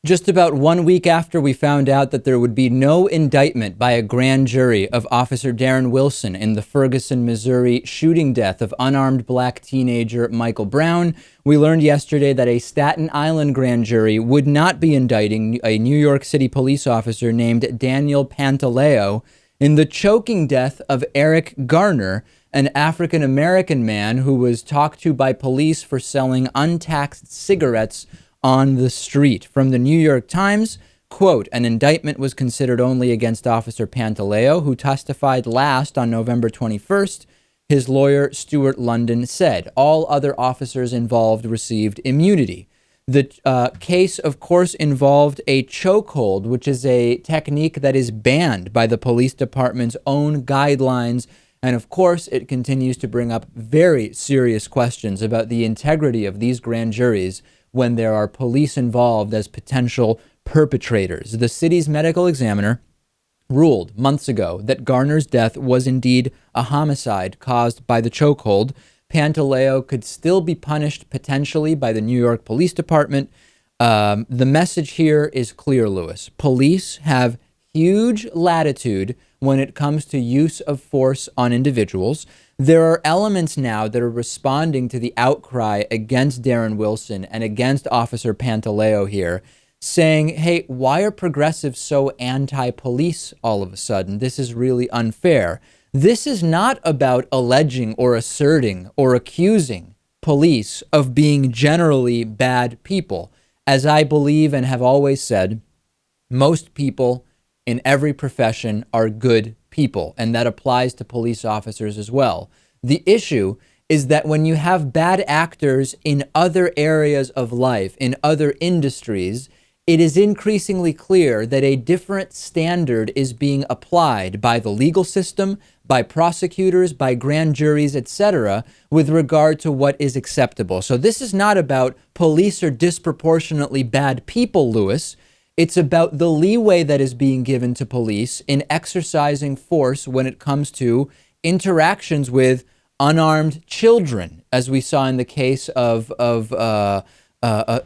Just about 1 week after we found out that there would be no indictment by a grand jury of Officer Darren Wilson in the Ferguson, Missouri shooting death of unarmed black teenager Michael Brown, we learned yesterday that a Staten Island grand jury would not be indicting a New York City police officer named Daniel Pantaleo in the choking death of Eric Garner, an African-American man who was talked to by police for selling untaxed cigarettes on the street. From the New York Times, quote, an indictment was considered only against Officer Pantaleo, who testified last on November 21st. His lawyer, Stuart London, said all other officers involved received immunity. The case, of course, involved a chokehold, which is a technique that is banned by the police department's own guidelines. And of course, it continues to bring up very serious questions about the integrity of these grand juries when there are police involved as potential perpetrators. The city's medical examiner ruled months ago that Garner's death was indeed a homicide caused by the chokehold. Pantaleo could still be punished potentially by the New York Police Department. The message here is clear, Lewis. Police have huge latitude when it comes to use of force on individuals. There are elements now that are responding to the outcry against Darren Wilson and against Officer Pantaleo here, saying, hey, why are progressives so anti-police all of a sudden? This is really unfair. This is not about alleging or asserting or accusing police of being generally bad people. As I believe and have always said, most people in every profession are good people, and that applies to police officers as well. The issue is that when you have bad actors in other areas of life, in other industries, it is increasingly clear that a different standard is being applied by the legal system, by prosecutors, by grand juries, etc., with regard to what is acceptable. So this is not about police are disproportionately bad people, Lewis. It's about the leeway that is being given to police in exercising force when it comes to interactions with unarmed children, as we saw in the case of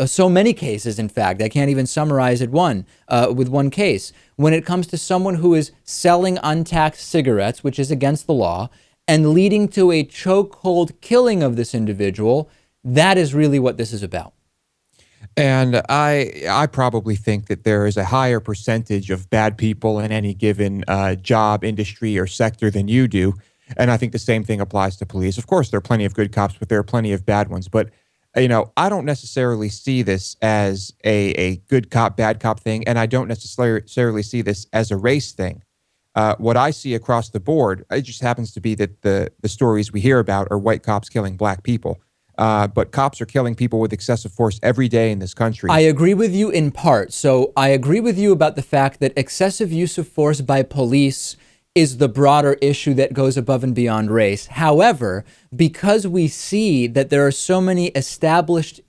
so many cases, in fact. I can't even summarize it with one case. When it comes to someone who is selling untaxed cigarettes, which is against the law, and leading to a chokehold killing of this individual, that is really what this is about. And I probably think that there is a higher percentage of bad people in any given job, industry, or sector than you do. And I think the same thing applies to police. Of course, there are plenty of good cops, but there are plenty of bad ones. But, you know, I don't necessarily see this as a good cop, bad cop thing. And I don't necessarily see this as a race thing. What I see across the board, it just happens to be that the stories we hear about are white cops killing black people. But cops are killing people with excessive force every day in this country. I agree with you in part. So I agree with you about the fact that excessive use of force by police is the broader issue that goes above and beyond race. However, because we see that there are so many established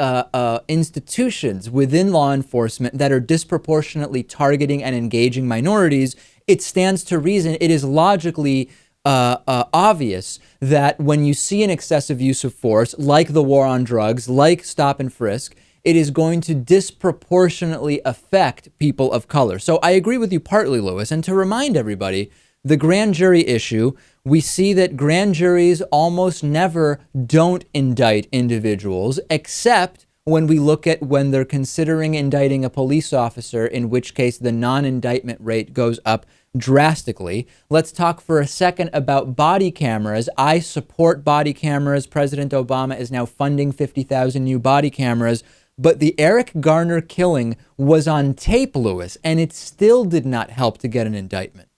institutions within law enforcement that are disproportionately targeting and engaging minorities, it stands to reason, it is logically obvious that when you see an excessive use of force, like the war on drugs, like stop and frisk, it is going to disproportionately affect people of color. So I agree with you partly, Lewis. And to remind everybody, the grand jury issue, we see that grand juries almost never don't indict individuals, except when we look at when they're considering indicting a police officer, in which case the non-indictment rate goes up drastically. Let's talk for a second about body cameras. I support body cameras. President Obama is now funding 50,000 new body cameras. But the Eric Garner killing was on tape, Lewis, and it still did not help to get an indictment.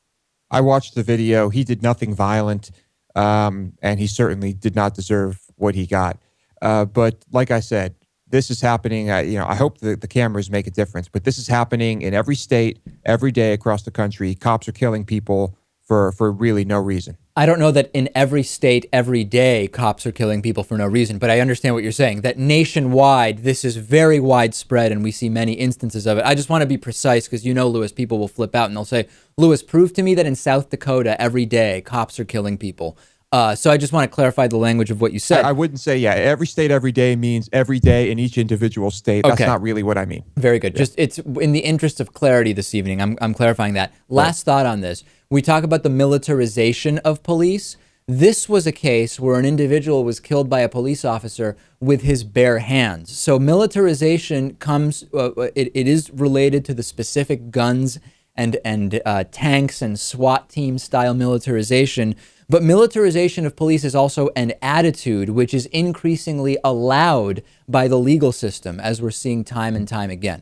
I watched the video. He did nothing violent, and he certainly did not deserve what he got. But like I said, this is happening. I hope the cameras make a difference, but this is happening in every state, every day across the country. Cops are killing people for really no reason. I don't know that in every state, every day, cops are killing people for no reason, but I understand what you're saying, that nationwide, this is very widespread and we see many instances of it. I just want to be precise because, you know, Lewis, people will flip out and they'll say, Lewis, prove to me that in South Dakota, every day, cops are killing people. So I just want to clarify the language of what you said. I wouldn't say, yeah, every state, every day means every day in each individual state. That's Okay. not really what I mean. Very good. Just it's in the interest of clarity this evening. I'm clarifying that. Last thought on this. We talk about the militarization of police. This was a case where an individual was killed by a police officer with his bare hands. So militarization comes, it is related to the specific guns and tanks and SWAT team style militarization. But militarization of police is also an attitude which is increasingly allowed by the legal system, as we're seeing time and time again.